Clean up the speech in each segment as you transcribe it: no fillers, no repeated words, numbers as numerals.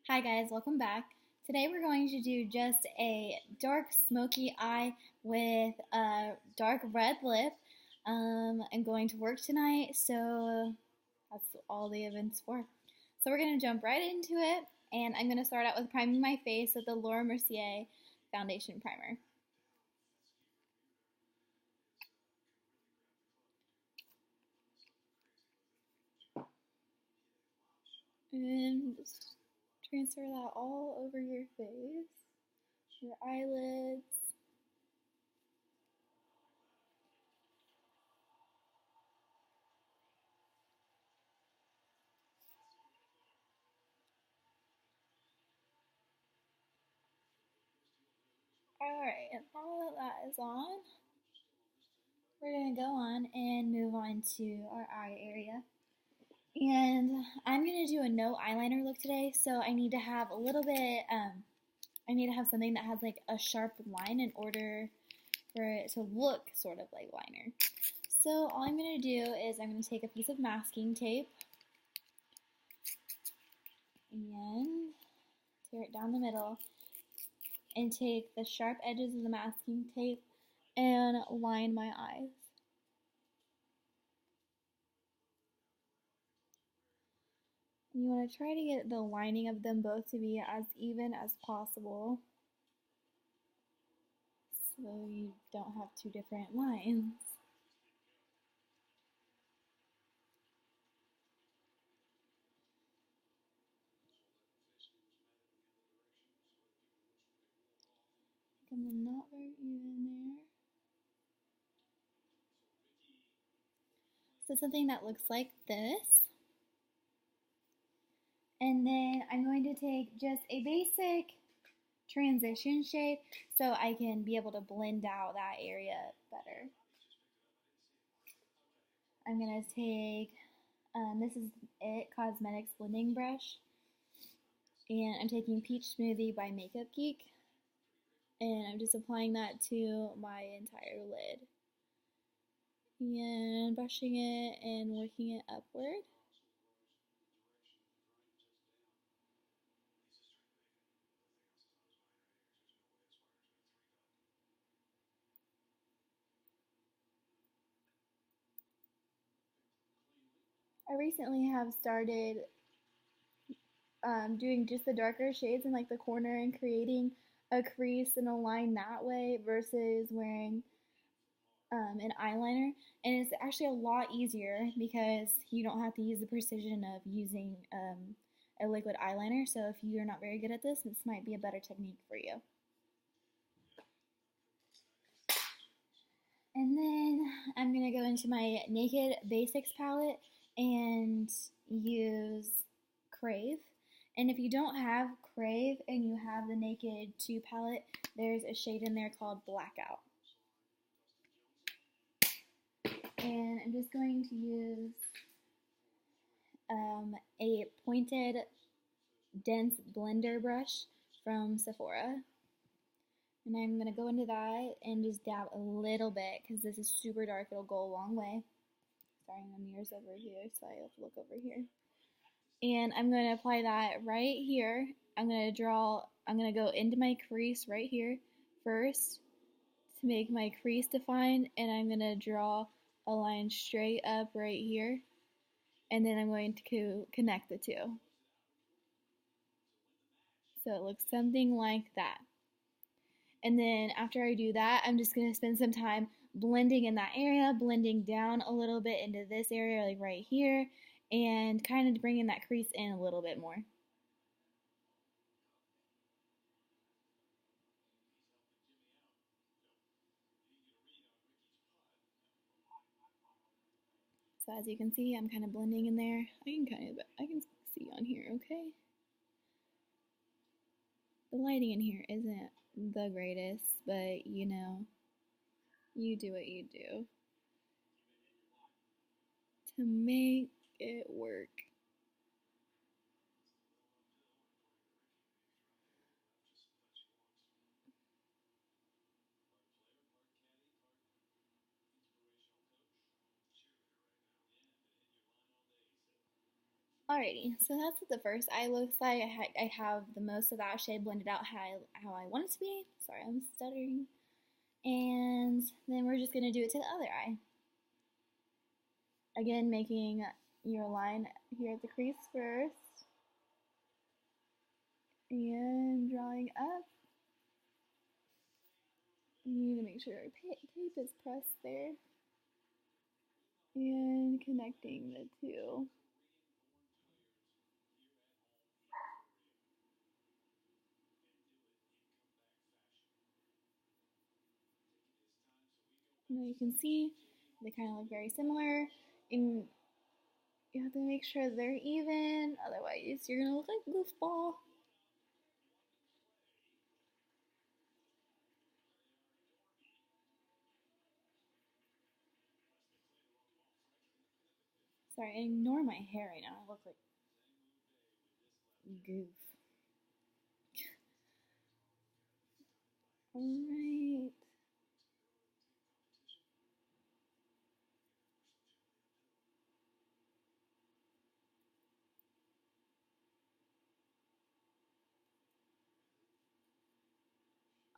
Hi guys, welcome back. Today we're going to do just a dark smoky eye with a dark red lip. I'm going to work tonight, so that's all the event's for. So we're going to jump right into it, and I'm going to start out with priming my face with the Laura Mercier Foundation Primer. And just transfer that all over your face, your eyelids. Alright, and all of that is on, we're going to go on and move on to our eye area. And I'm going to do a no eyeliner look today, so I need to have a little bit, I need to have something that has like a sharp line in order for it to look sort of like liner. So all I'm going to do is I'm going to take a piece of masking tape and tear it down the middle and take the sharp edges of the masking tape and line my eyes. And you want to try to get the lining of them both to be as even as possible so you don't have two different lines. And not very even there. So something that looks like this. And then I'm going to take just a basic transition shade so I can be able to blend out that area better. I'm going to take, this is IT Cosmetics blending brush. And I'm taking Peach Smoothie by Makeup Geek. And I'm just applying that to my entire lid. And brushing it and working it upward. I recently have started doing just the darker shades in like the corner and creating a crease and a line that way versus wearing an eyeliner. And it's actually a lot easier because you don't have to use the precision of using a liquid eyeliner. So if you're not very good at this might be a better technique for you. And then I'm going to go into my Naked Basics palette and use Crave. And if you don't have Crave and you have the Naked 2 palette, there's a shade in there called Blackout. And I'm just going to use a pointed, dense blender brush from Sephora. And I'm going to go into that and just dab a little bit because this is super dark. It'll go a long way. Sorry, my mirror's over here, so I have to look over here. And I'm going to apply that right here. I'm going to go into my crease right here first to make my crease defined, and I'm going to draw a line straight up right here, and then I'm going to connect the two. So it looks something like that. And then after I do that, I'm just going to spend some time blending in that area, blending down a little bit into this area, like right here, and kind of bringing that crease in a little bit more. So as you can see, I'm kind of blending in there. I can see on here, okay? The lighting in here isn't the greatest, but you know, you do what you do to make it work. Alrighty, so that's what the first eye looks like. I have the most of that shade blended out how I want it to be. Sorry, I'm stuttering. And then we're just going to do it to the other eye. Again, making your line here at the crease first. And drawing up. You need to make sure our tape is pressed there. And connecting the two. Now you can see they kind of look very similar. And you have to make sure they're even, otherwise you're gonna look like a goofball. Sorry, ignore my hair right now. I look like goof. Alright.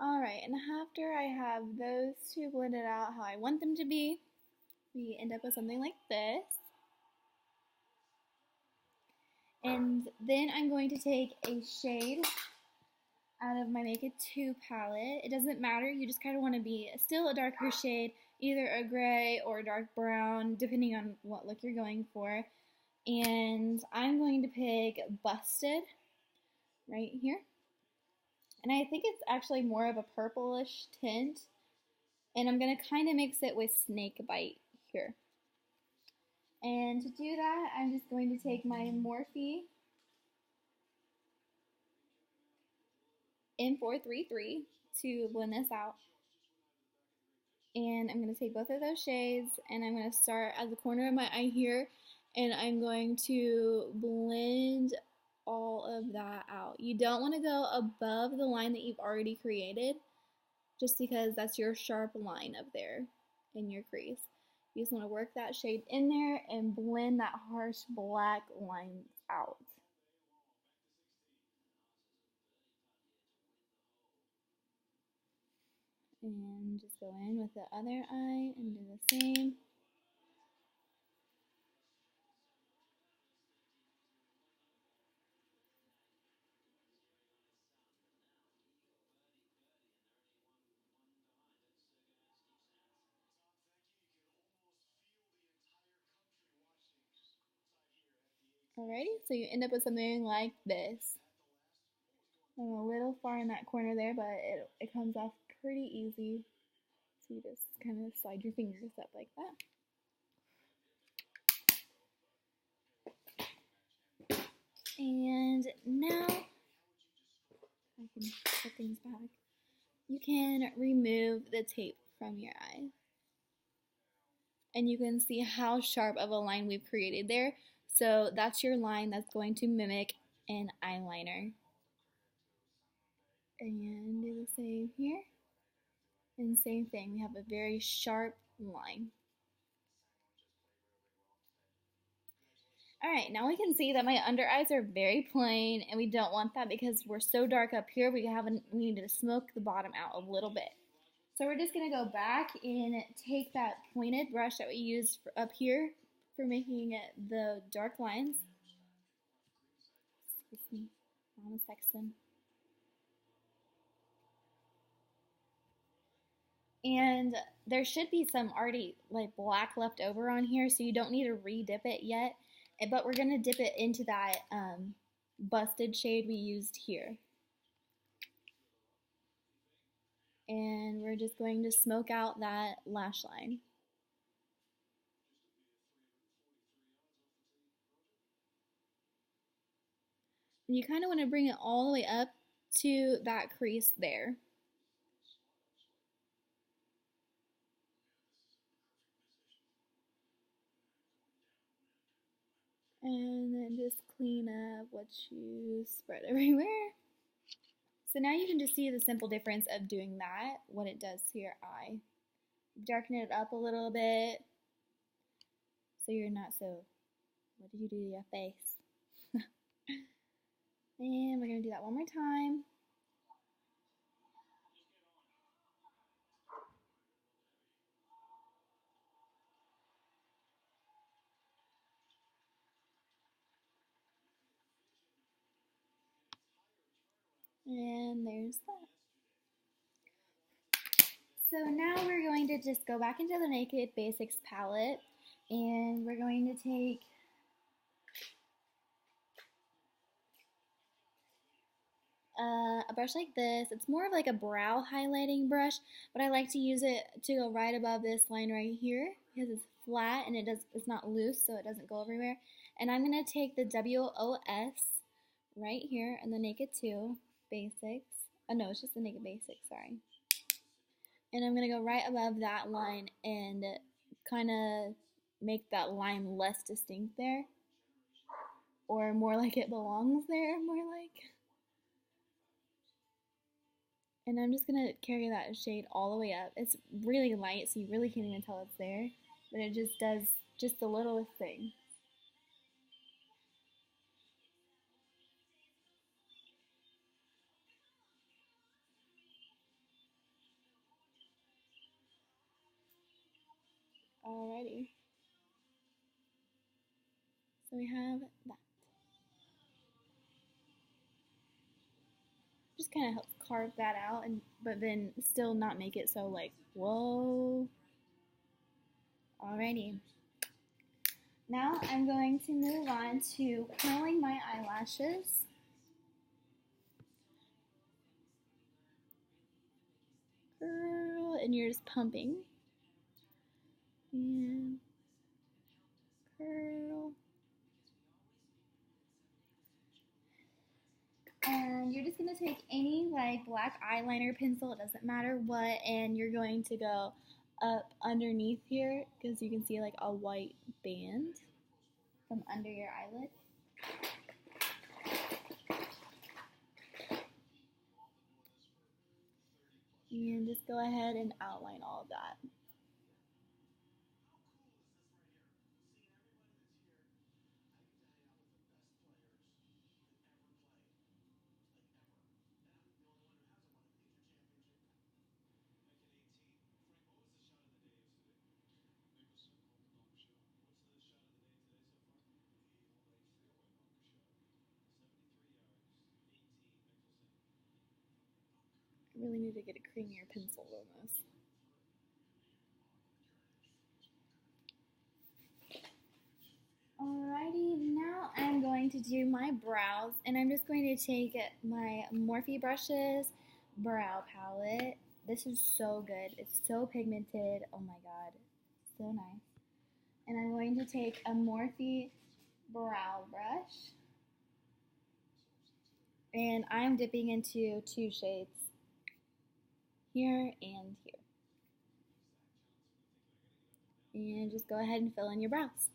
Alright, and after I have those two blended out how I want them to be, we end up with something like this. And then I'm going to take a shade out of my Make It 2 palette. It doesn't matter, you just kind of want to be still a darker shade, either a gray or a dark brown, depending on what look you're going for. And I'm going to pick Busted right here. And I think it's actually more of a purplish tint. And I'm going to kind of mix it with Snakebite here. And to do that, I'm just going to take my Morphe M433 to blend this out. And I'm going to take both of those shades and I'm going to start at the corner of my eye here and I'm going to blend all of that out. You don't want to go above the line that you've already created just because that's your sharp line up there in your crease. You just want to work that shade in there and blend that harsh black line out. And just go in with the other eye and do the same. Alrighty, so you end up with something like this. I'm a little far in that corner there, but it comes off pretty easy. So you just kind of slide your fingers up like that. And now, I can put things back. You can remove the tape from your eye. And you can see how sharp of a line we've created there. So that's your line that's going to mimic an eyeliner. And do the same here. And same thing, we have a very sharp line. Alright, now we can see that my under eyes are very plain and we don't want that because we're so dark up here we need to smoke the bottom out a little bit. So we're just going to go back and take that pointed brush that we used up here for making the dark lines. Excuse me, Mama Sexton. And there should be some already like black left over on here, so you don't need to re-dip it yet. But we're going to dip it into that busted shade we used here. And we're just going to smoke out that lash line. And you kind of want to bring it all the way up to that crease there. And then just clean up what you spread everywhere. So now you can just see the simple difference of doing that, what it does to your eye. Darken it up a little bit so you're not so, what did you do to your face? And we're going to do that one more time. And there's that. So now we're going to just go back into the Naked Basics palette, and we're going to take a brush like this. It's more of like a brow highlighting brush, but I like to use it to go right above this line right here because it's flat and it's not loose, so it doesn't go everywhere. And I'm going to take the WOS right here and the Naked 2 Basics. Oh no, it's just the Naked Basics, sorry. And I'm going to go right above that line and kind of make that line less distinct there. Or more like it belongs there, more like. And I'm just going to carry that shade all the way up. It's really light, so you really can't even tell it's there. But it just does just the littlest thing. Alrighty. So we have that. Just kind of helps carve that out, but then still not make it so like, whoa. Alrighty. Now I'm going to move on to curling my eyelashes. Curl, and you're just pumping. And curl. And you're just going to take any like black eyeliner pencil, it doesn't matter what, and you're going to go up underneath here because you can see like a white band from under your eyelid. And just go ahead and outline all of that. I really need to get a creamier pencil than this. Alrighty, now I'm going to do my brows, and I'm just going to take my Morphe Brushes brow palette. This is so good. It's so pigmented. Oh my god, so nice. And I'm going to take a Morphe brow brush, and I'm dipping into two shades, here and here. And just go ahead and fill in your brows.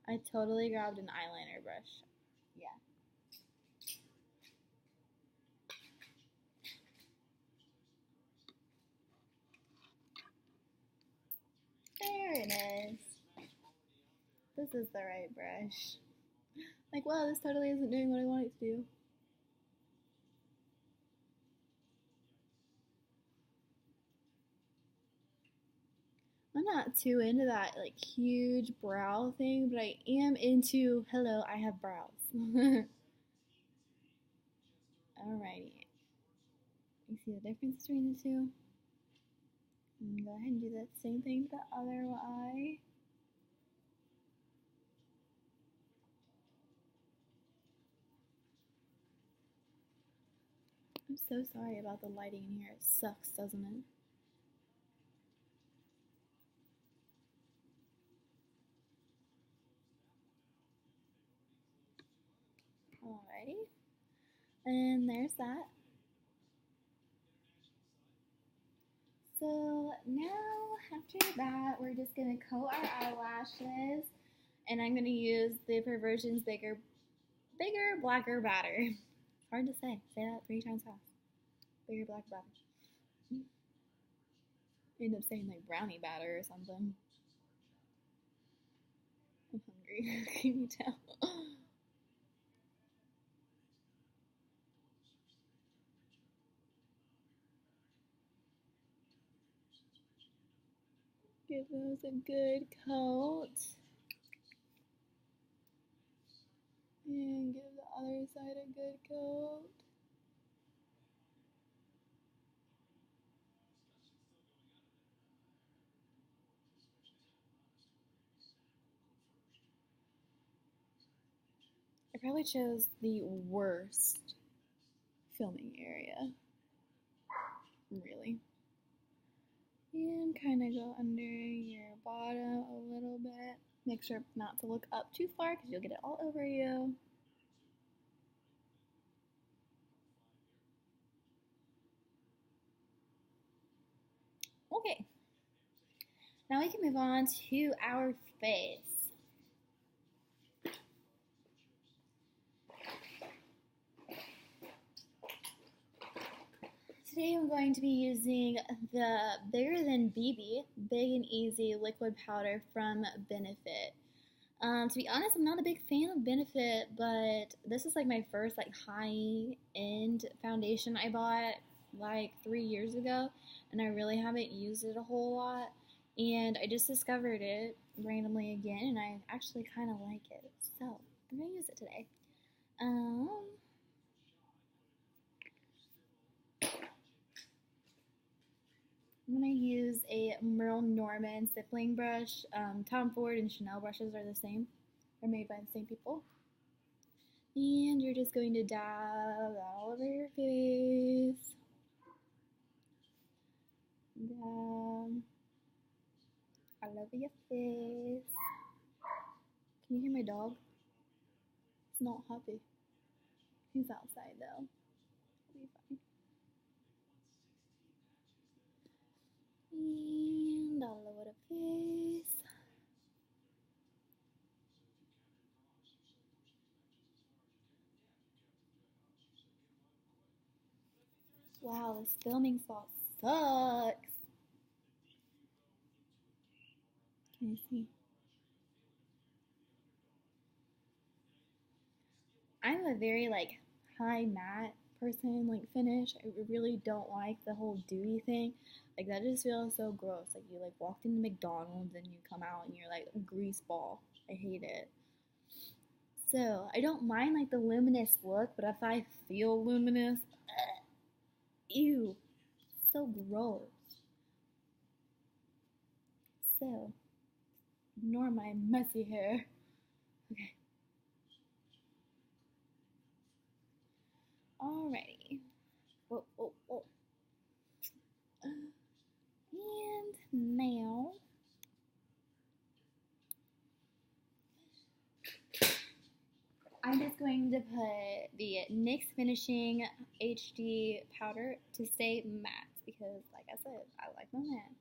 I totally grabbed an eyeliner brush. Yeah. There it is. This is the right brush. Like, wow, this totally isn't doing what I want it to do. I'm not too into that, like, huge brow thing, but I am into, hello, I have brows. Alrighty. You see the difference between the two? Go ahead and do that same thing to the other eye. I'm so sorry about the lighting in here. It sucks, doesn't it? Alrighty. And there's that. So now, after that, we're just going to coat our eyelashes. And I'm going to use the Perversion's Bigger, Blacker, Badder. Hard to say. Say that 3 times fast. Bigger, Blacker, Badder. End up saying like brownie batter or something. I'm hungry. Can you tell? Give those a good coat. And give the other side a good coat. I probably chose the worst filming area. Really. And kind of go under your bottom a little bit. Make sure not to look up too far because you'll get it all over you. Okay. Now we can move on to our face. Today I'm going to be using the Bigger Than BB Big and Easy Liquid Powder from Benefit. To be honest, I'm not a big fan of Benefit, but this is like my first like high-end foundation I bought like 3 years ago, and I really haven't used it a whole lot. And I just discovered it randomly again, and I actually kind of like it. So I'm gonna use it today. I'm going to use a Merle Norman stippling brush. Tom Ford and Chanel brushes are the same. They're made by the same people. And you're just going to dab all over your face. Dab all over your face. Can you hear my dog? He's not happy. He's outside though. It'll be fine. And all over the face. Wow, this filming spot sucks. Can you see? I'm a very like high matte person, like finish. I really don't like the whole dewy thing. Like that just feels so gross. Like you like walked into McDonald's and you come out and you're like a grease ball. I hate it. So I don't mind like the luminous look, but if I feel luminous, ew, so gross. So ignore my messy hair. Okay. Alrighty. Whoa, whoa, whoa. And now I'm just going to put the NYX Finishing HD powder to stay matte because, like I said, I like my matte.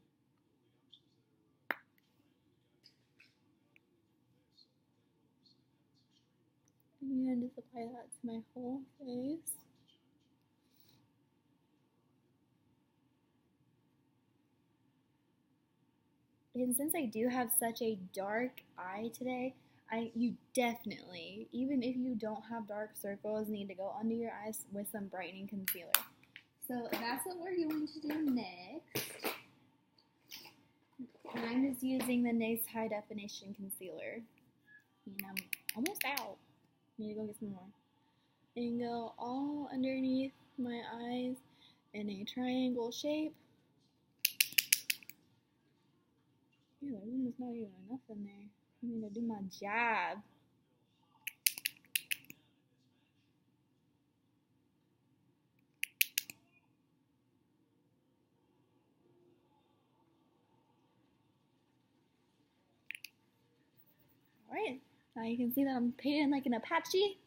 I'm going to just apply that to my whole face. And since I do have such a dark eye today, you definitely, even if you don't have dark circles, need to go under your eyes with some brightening concealer. So that's what we're going to do next. And I'm just using the NYX High Definition Concealer. And I'm almost out. Need to go get some more. And go all underneath my eyes in a triangle shape. Yeah, there's almost not even enough in there. I need to do my job. Alright, now you can see that I'm painting like an Apache.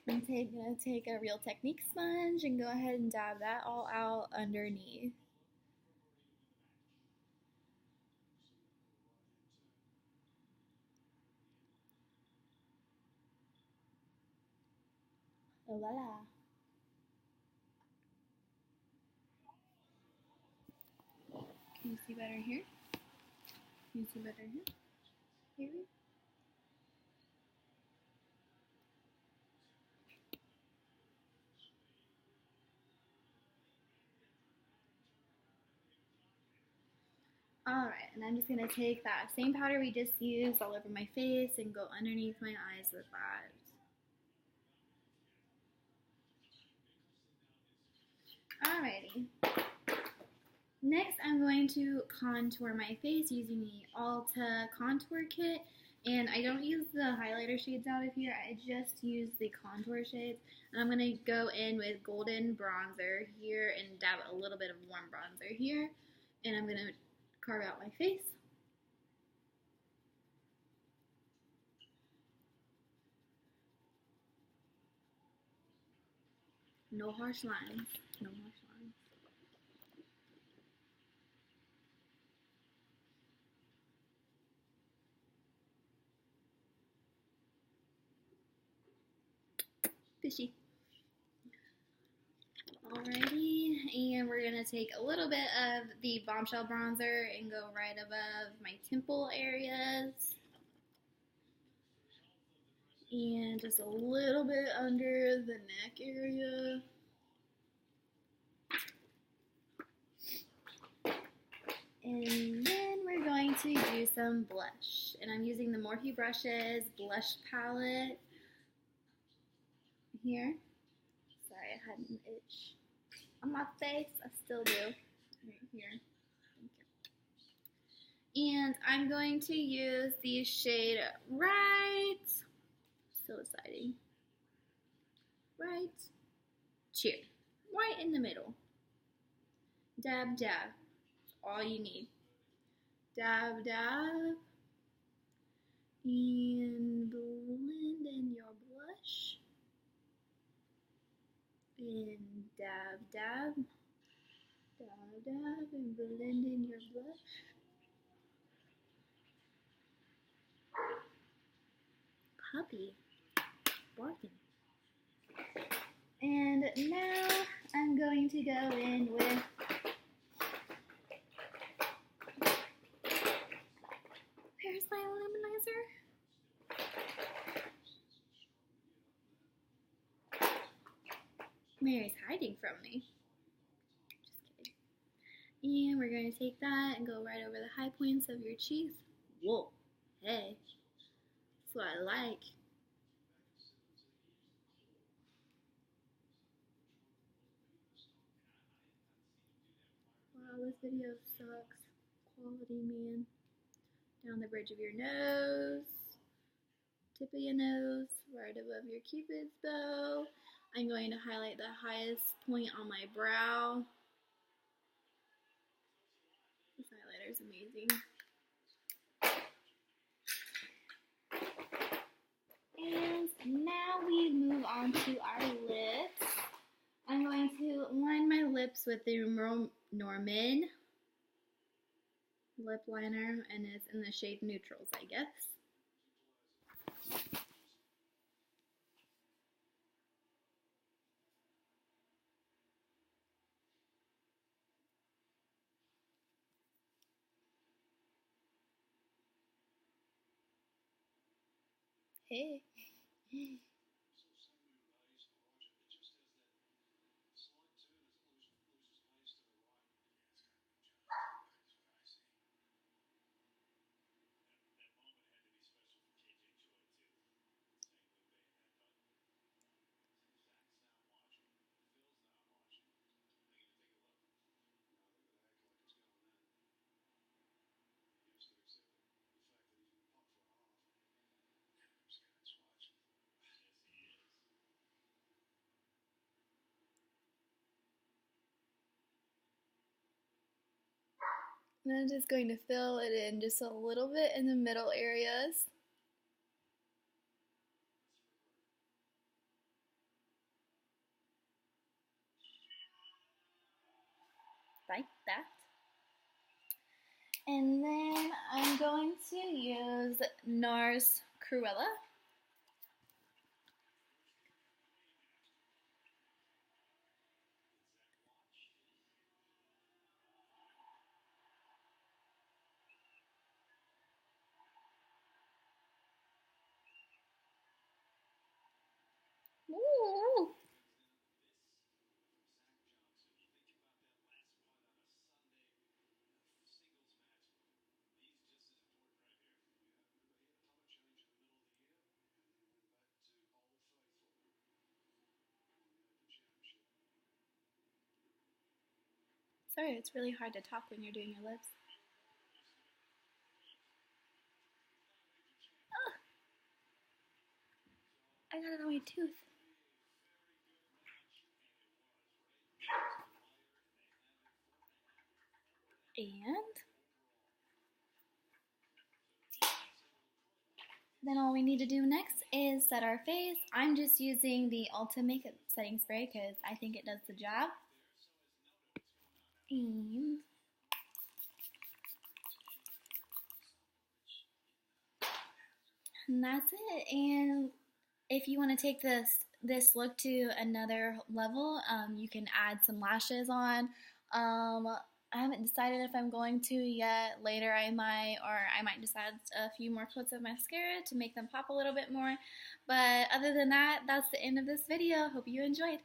I'm gonna take a Real Technique sponge and go ahead and dab that all out underneath. Voila. You see better here? You see better here? Here. Alright, and I'm just going to take that same powder we just used all over my face and go underneath my eyes with that. Alrighty. Next, I'm going to contour my face using the Ulta Contour Kit. And I don't use the highlighter shades out of here. I just use the contour shades. And I'm going to go in with golden bronzer here and dab a little bit of warm bronzer here. And I'm going to carve out my face. No harsh lines. No harsh lines. Fishy. Alrighty, and we're going to take a little bit of the Bombshell bronzer and go right above my temple areas. And just a little bit under the neck area. And then we're going to do some blush. And I'm using the Morphe Brushes blush palette here. Sorry, I had an itch on my face. I still do. Right here. And I'm going to use the shade right, so exciting, right here, right in the middle. Dab, dab, that's all you need. Dab, dab, and blend in your blush. And dab, dab, dab, dab, and blend in your blush. Puppy barking. And now I'm going to go in with where's my illuminizer? Mary's hiding from me. Just kidding. And we're going to take that and go right over the high points of your cheeks. Whoa, hey, that's what I like. Wow, this video sucks. Quality, man. Down the bridge of your nose, tip of your nose, right above your cupid's bow. I'm going to highlight the highest point on my brow. This highlighter is amazing. And now we move on to our lips. I'm going to line my lips with the Norman lip liner, and it's in the shade Neutrals, I guess. Hey. And I'm just going to fill it in just a little bit in the middle areas. Like that. And then I'm going to use NARS Cruella. Sorry, it's really hard to talk when you're doing your lips. Oh, I got it on my tooth. And then all we need to do next is set our face. I'm just using the Ulta Makeup Setting Spray because I think it does the job. And that's it. And if you want to take this look to another level, you can add some lashes on. I haven't decided if I'm going to yet. Later I might, or I might just add a few more coats of mascara to make them pop a little bit more. But other than that, that's the end of this video. Hope you enjoyed.